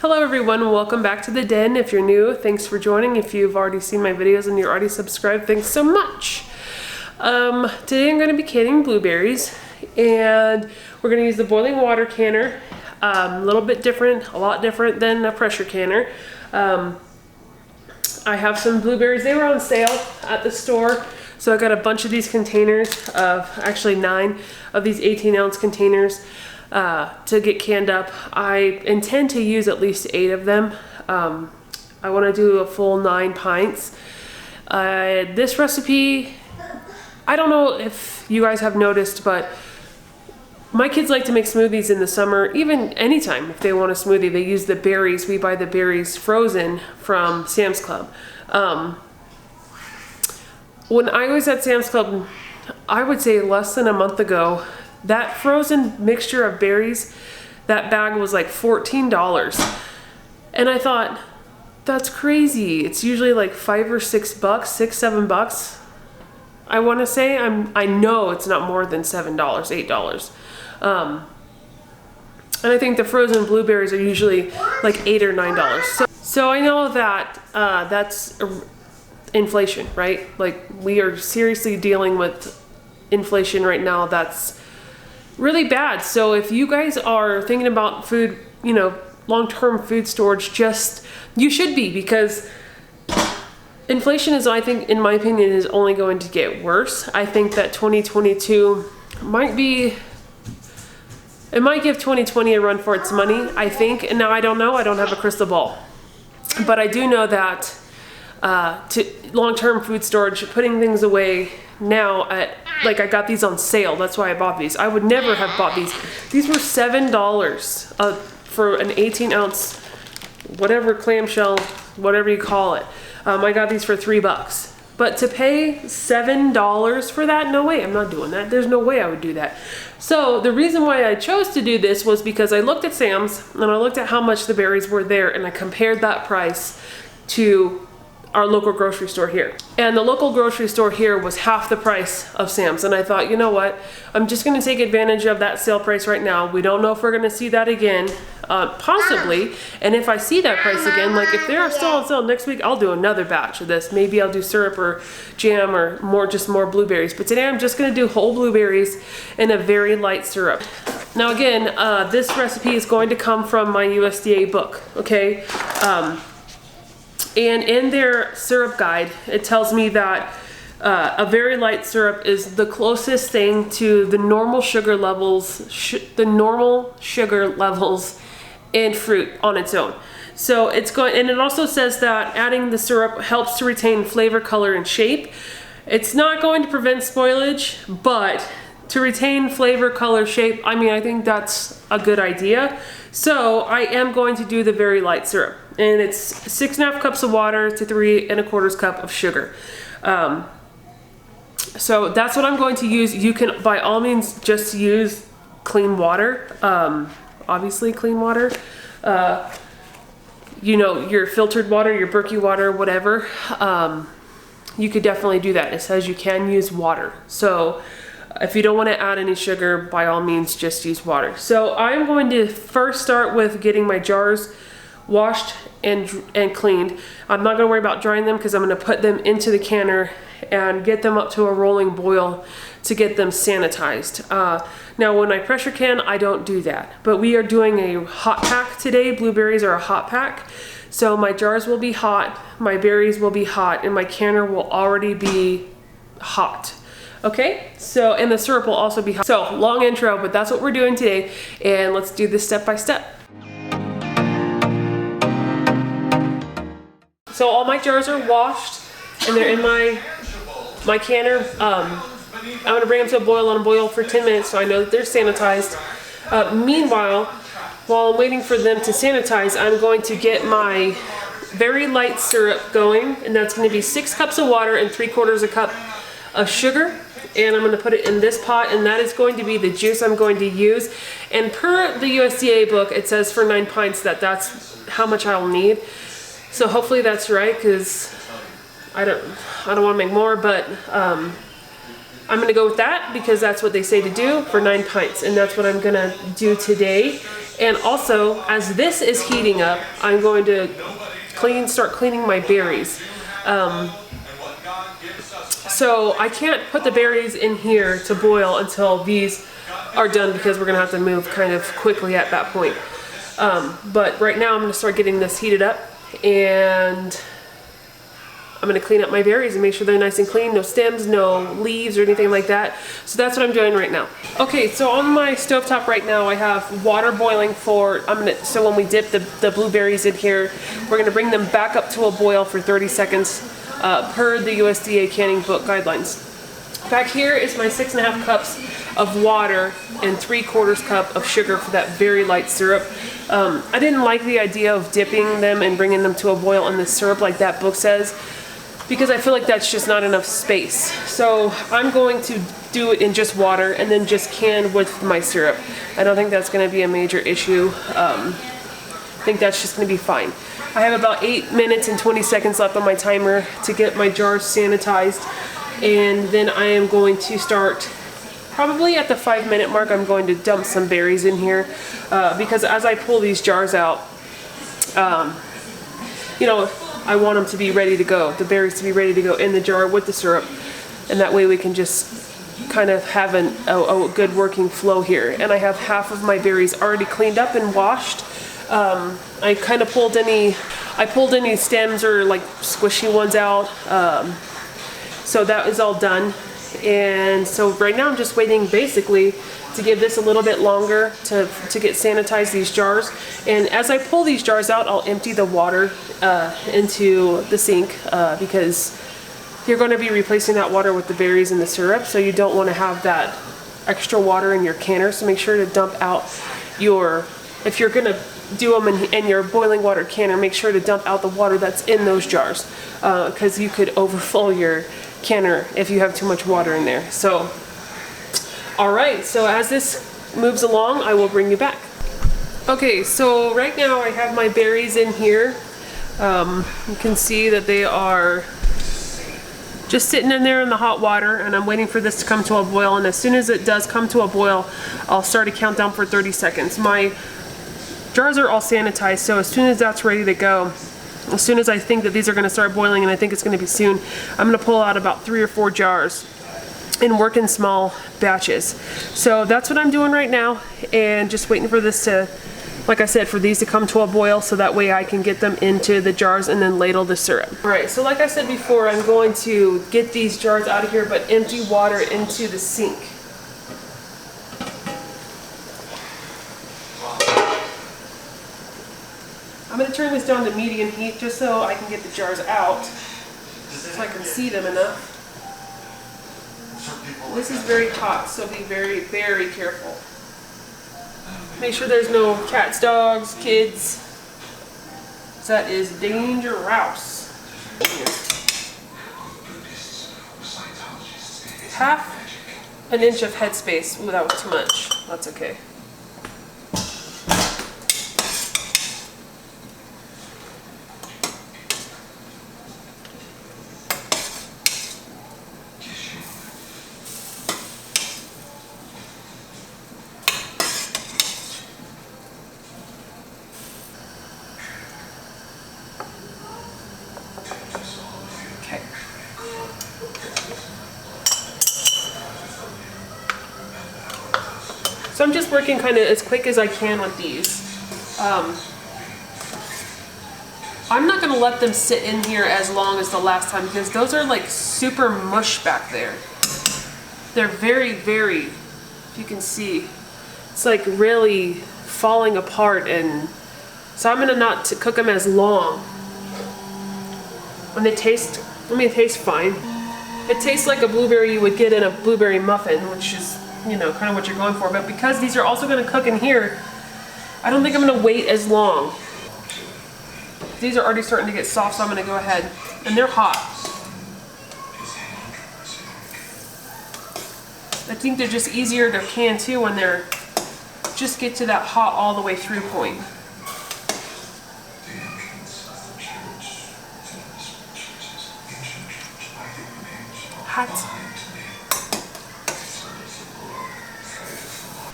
Hello everyone, welcome back to the den. If you're new, thanks for joining. If you've already seen my videos and you're already subscribed, thanks so much. Today I'm going to be canning blueberries, and we're going to use the boiling water canner. A little bit different, a lot different than a pressure canner. I have some blueberries. They were on sale at the store, so I got a bunch of these containers of, actually 9 of these 18-ounce containers to get canned up. I intend to use at least 8 of them. I want to do a full 9 pints. This recipe, I don't know if you guys have noticed, but my kids like to make smoothies in the summer, even anytime if they want a smoothie. They use the berries. We buy the berries frozen from Sam's Club. When I was at Sam's Club, I would say less than a month ago, that frozen mixture of berries, that bag was like $14. And I thought, that's crazy. It's usually like $5 or $6, $6, $7. I want to say, I know it's not more than $7, $8. And I think the frozen blueberries are usually like $8 or $9. So I know that that's inflation, right? Like, we are seriously dealing with inflation right now. That's really bad. So if you guys are thinking about food, you know, long-term food storage, you should be, because inflation is, I think, in my opinion, is only going to get worse. I think that 2022 might give 2020 a run for its money, I think. And now I don't know, I don't have a crystal ball. But I do know that to long-term food storage, putting things away now like I got these on sale. That's why I bought these. I would never have bought these. These were $7 for an 18-ounce, whatever clamshell, whatever you call it. I got these for $3. But to pay $7 for that, no way, I'm not doing that. There's no way I would do that. So the reason why I chose to do this was because I looked at Sam's and I looked at how much the berries were there, and I compared that price to our local grocery store here. And the local grocery store here was half the price of Sam's. And I thought, you know what? I'm just gonna take advantage of that sale price right now. We don't know if we're gonna see that again, possibly. And if I see that price again, like if they're still on sale next week, I'll do another batch of this. Maybe I'll do syrup or jam or just more blueberries. But today I'm just gonna do whole blueberries in a very light syrup. Now again, this recipe is going to come from my USDA book, okay? And in their syrup guide, it tells me that a very light syrup is the closest thing to the normal sugar levels, in fruit on its own. So it's going, and it also says that adding the syrup helps to retain flavor, color, and shape. It's not going to prevent spoilage, but to retain flavor, color, shape, I mean, I think that's a good idea. So I am going to do the very light syrup, and it's 6.5 cups of water to 3 1/4 cup of sugar. So that's what I'm going to use. You can, by all means, just use clean water. Obviously clean water. You know, your filtered water, your Berkey water, whatever. You could definitely do that. It says you can use water. So if you don't want to add any sugar, by all means, just use water. So I'm going to first start with getting my jars washed and cleaned. I'm not going to worry about drying them because I'm going to put them into the canner and get them up to a rolling boil to get them sanitized. Now when I pressure can, I don't do that. But we are doing a hot pack today. Blueberries are a hot pack. So my jars will be hot, my berries will be hot, and my canner will already be hot. Okay, so, and the syrup will also be hot. So, long intro, but that's what we're doing today, and let's do this step by step. So all my jars are washed, and they're in my canner. I'm gonna bring them to a boil on a boil for 10 minutes so I know that they're sanitized. Meanwhile, while I'm waiting for them to sanitize, I'm going to get my very light syrup going, and that's gonna be 6 cups of water and 3/4 cup of sugar. And I'm going to put it in this pot, and that is going to be the juice I'm going to use. And per the USDA book, it says for 9 pints that's how much I'll need. So hopefully that's right, because I don't want to make more, but I'm going to go with that because that's what they say to do for 9 pints, and that's what I'm going to do today. And also, as this is heating up, I'm going to start cleaning my berries. So I can't put the berries in here to boil until these are done, because we're gonna have to move kind of quickly at that point. But right now I'm gonna start getting this heated up, and I'm gonna clean up my berries and make sure they're nice and clean, no stems, no leaves or anything like that. So that's what I'm doing right now. Okay, so on my stovetop right now I have water boiling for, so when we dip the blueberries in here, we're gonna bring them back up to a boil for 30 seconds per the USDA canning book guidelines. Back here is my 6.5 cups of water and 3/4 cup of sugar for that very light syrup. I didn't like the idea of dipping them and bringing them to a boil in the syrup like that book says, because I feel like that's just not enough space. So I'm going to do it in just water and then just can with my syrup. I don't think that's going to be a major issue. I think that's just going to be fine. I have about 8 minutes and 20 seconds left on my timer to get my jars sanitized, and then I am going to start, probably at the 5-minute mark, I'm going to dump some berries in here, because as I pull these jars out, you know, I want them to be ready to go, the berries to be ready to go in the jar with the syrup, and that way we can just kind of have a good working flow here. And I have half of my berries already cleaned up and washed. I kind of pulled any stems or like squishy ones out, so that is all done. And so right now I'm just waiting basically to give this a little bit longer to get sanitized, these jars. And as I pull these jars out, I'll empty the water into the sink, because you're going to be replacing that water with the berries and the syrup, so you don't want to have that extra water in your canner. So make sure to dump out if you're going to do them in your boiling water canner, make sure to dump out the water that's in those jars, because you could overfill your canner if you have too much water in there. So, alright, so as this moves along, I will bring you back. Okay, so right now I have my berries in here. You can see that they are just sitting in there in the hot water, and I'm waiting for this to come to a boil, and as soon as it does come to a boil, I'll start a countdown for 30 seconds. My jars are all sanitized, so as soon as that's ready to go, as soon as I think that these are going to start boiling, and I think it's going to be soon, I'm going to pull out about 3 or 4 jars and work in small batches. So that's what I'm doing right now, and just waiting for this to, like I said, for these to come to a boil, so that way I can get them into the jars and then ladle the syrup. Alright, so like I said before, I'm going to get these jars out of here, but empty water into the sink. I'm going to turn this down to medium heat just so I can get the jars out, so I can see them enough. This is very hot, so be very, very careful. Make sure there's no cats, dogs, kids. That is dangerous. Half an inch of headspace. Ooh, that was too much. That's okay. So I'm just working kind of as quick as I can with these. I'm not going to let them sit in here as long as the last time, because those are like super mush back there. They're very, very, if you can see, it's like really falling apart, and so I'm going to not cook them as long. When they taste, I mean, it tastes fine. It tastes like a blueberry you would get in a blueberry muffin, which is, you know, kind of what you're going for. But because these are also going to cook in here, I don't think I'm going to wait as long. These are already starting to get soft, so I'm going to go ahead. And they're hot. I think they're just easier to can too when they're just get to that hot all the way through point. Hot.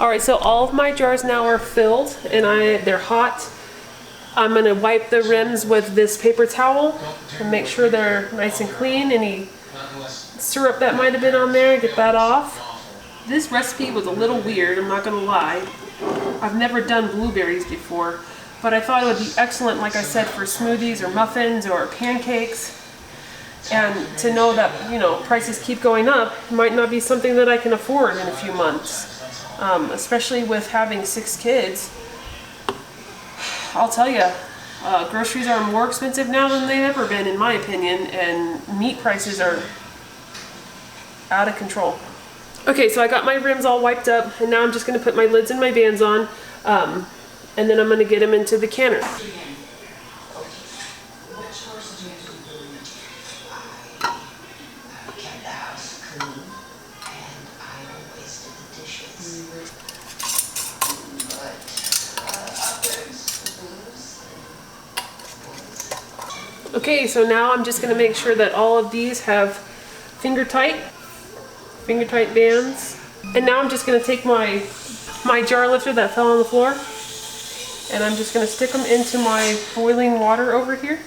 All right, so all of my jars now are filled and they're hot. I'm gonna wipe the rims with this paper towel and make sure they're nice and clean. Any syrup that might have been on there, get that off. This recipe was a little weird, I'm not gonna lie. I've never done blueberries before, but I thought it would be excellent, like I said, for smoothies or muffins or pancakes. And to know that, you know, prices keep going up might not be something that I can afford in a few months. Especially with having 6 kids. I'll tell you, groceries are more expensive now than they've ever been, in my opinion, and meat prices are out of control. Okay, so I got my rims all wiped up, and now I'm just going to put my lids and my bands on, and then I'm going to get them into the canner. Okay, so now I'm just going to make sure that all of these have finger tight bands. And now I'm just going to take my jar lifter that fell on the floor, and I'm just going to stick them into my boiling water over here.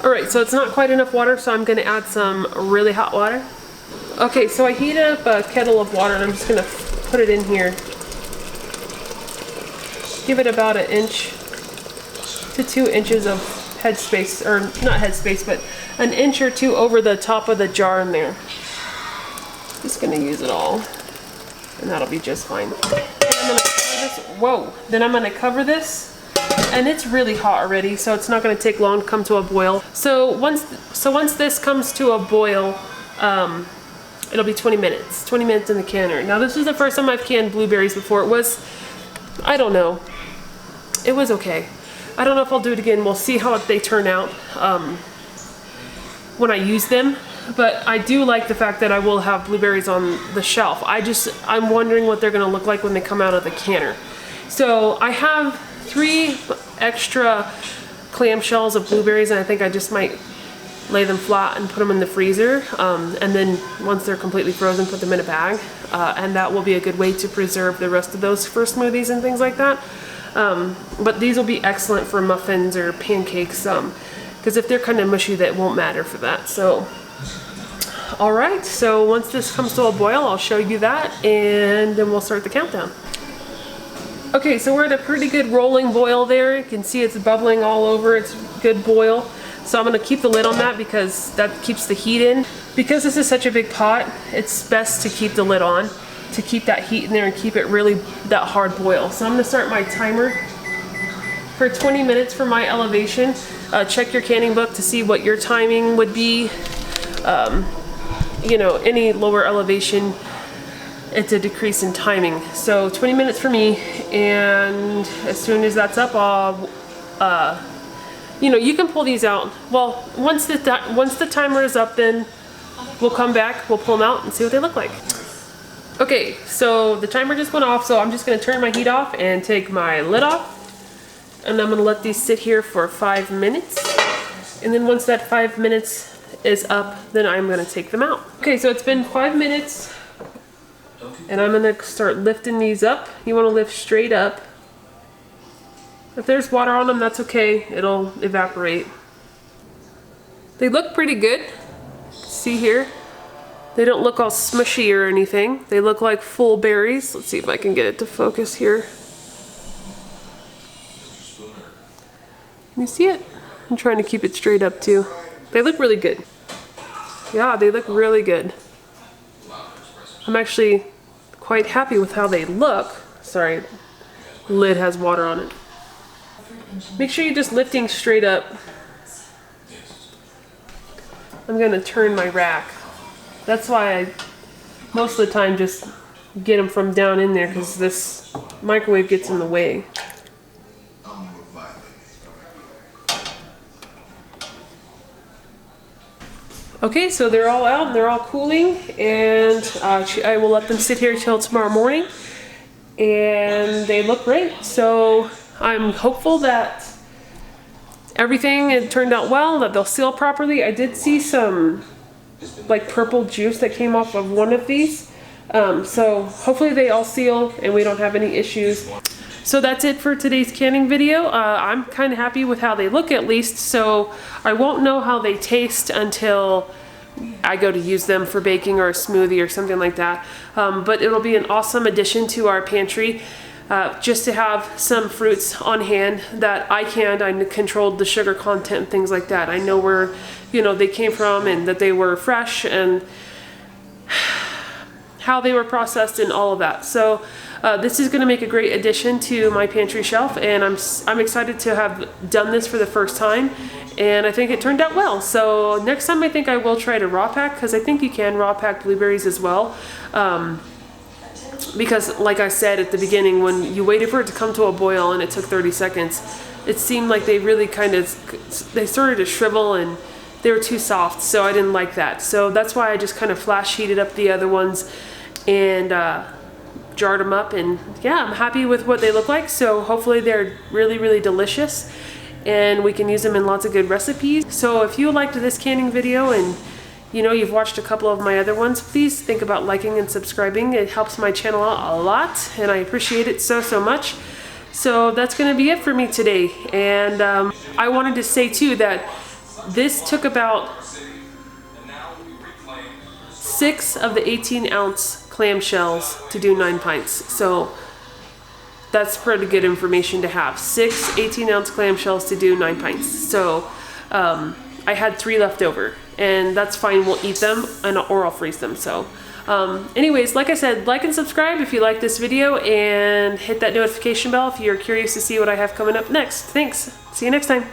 Alright, so it's not quite enough water, so I'm going to add some really hot water. Okay, so I heat up a kettle of water and I'm just going to put it in here. Give it about 1 inch to 2 inches of headspace, or not headspace, but 1 inch or 2 over the top of the jar in there. Just going to use it all, and that'll be just fine. And I'm going to cover this. Whoa! Then I'm going to cover this. And it's really hot already, so it's not going to take long to come to a boil. So once this comes to a boil, it'll be 20 minutes. 20 minutes in the canner. Now this is the first time I've canned blueberries before. It was, I don't know. It was okay. I don't know if I'll do it again. We'll see how they turn out when I use them. But I do like the fact that I will have blueberries on the shelf. I'm wondering what they're going to look like when they come out of the canner. So I have 3 extra clamshells of blueberries, and I think I just might lay them flat and put them in the freezer, and then once they're completely frozen, put them in a bag, and that will be a good way to preserve the rest of those for smoothies and things like that. But these will be excellent for muffins or pancakes, because if they're kind of mushy, that won't matter for that. So alright, so once this comes to a boil, I'll show you that, and then we'll start the countdown. Okay, so we're at a pretty good rolling boil there. You can see it's bubbling all over. It's a good boil. So I'm going to keep the lid on that because that keeps the heat in. Because this is such a big pot, it's best to keep the lid on to keep that heat in there and keep it really that hard boil. So I'm going to start my timer for 20 minutes for my elevation. Check your canning book to see what your timing would be. You know, any lower elevation, it's a decrease in timing. So 20 minutes for me, and as soon as that's up, I'll, you know, you can pull these out. Well, once the timer is up, then we'll come back, we'll pull them out and see what they look like. Okay, so the timer just went off, so I'm just gonna turn my heat off and take my lid off, and I'm gonna let these sit here for 5 minutes. And then once that 5 minutes is up, then I'm gonna take them out. Okay, so it's been 5 minutes. And I'm going to start lifting these up. You want to lift straight up. If there's water on them, that's okay. It'll evaporate. They look pretty good. See here? They don't look all smushy or anything. They look like full berries. Let's see if I can get it to focus here. Can you see it? I'm trying to keep it straight up too. They look really good. Yeah, they look really good. I'm actually quite happy with how they look. Sorry, lid has water on it. Make sure you're just lifting straight up. I'm gonna turn my rack. That's why I most of the time just get them from down in there, because this microwave gets in the way. Okay, so they're all out, they're all cooling, and I will let them sit here till tomorrow morning. and they look great. So I'm hopeful that everything had turned out well, that they'll seal properly. I did see some like purple juice that came off of one of these. So hopefully they all seal and we don't have any issues. So that's it for today's canning video. I'm kind of happy with how they look at least, so I won't know how they taste until I go to use them for baking or a smoothie or something like that. But it'll be an awesome addition to our pantry. Just to have some fruits on hand that I controlled the sugar content, things like that. I know where, you know, they came from and that they were fresh and how they were processed and all of that. So this is going to make a great addition to my pantry shelf, and I'm excited to have done this for the first time, and I think it turned out well. So next time I think I will try to raw pack, because I think you can raw pack blueberries as well. Because like I said at the beginning, when you waited for it to come to a boil and it took 30 seconds, it seemed like they really they started to shrivel and they were too soft, so I didn't like that. So that's why I just kind of flash heated up the other ones and jarred them up, and yeah, I'm happy with what they look like. So hopefully they're really, really delicious and we can use them in lots of good recipes. So if you liked this canning video and you know you've watched a couple of my other ones, please think about liking and subscribing. It helps my channel out a lot and I appreciate it so much. So that's going to be it for me today. And I wanted to say too that this took about 6 of the 18-ounce clamshells to do 9 pints. So that's pretty good information to have. 6 18-ounce clamshells to do 9 pints. So I had 3 left over, and that's fine. We'll eat them or I'll freeze them. So anyways, like I said, like and subscribe if you like this video, and hit that notification bell if you're curious to see what I have coming up next. Thanks. See you next time.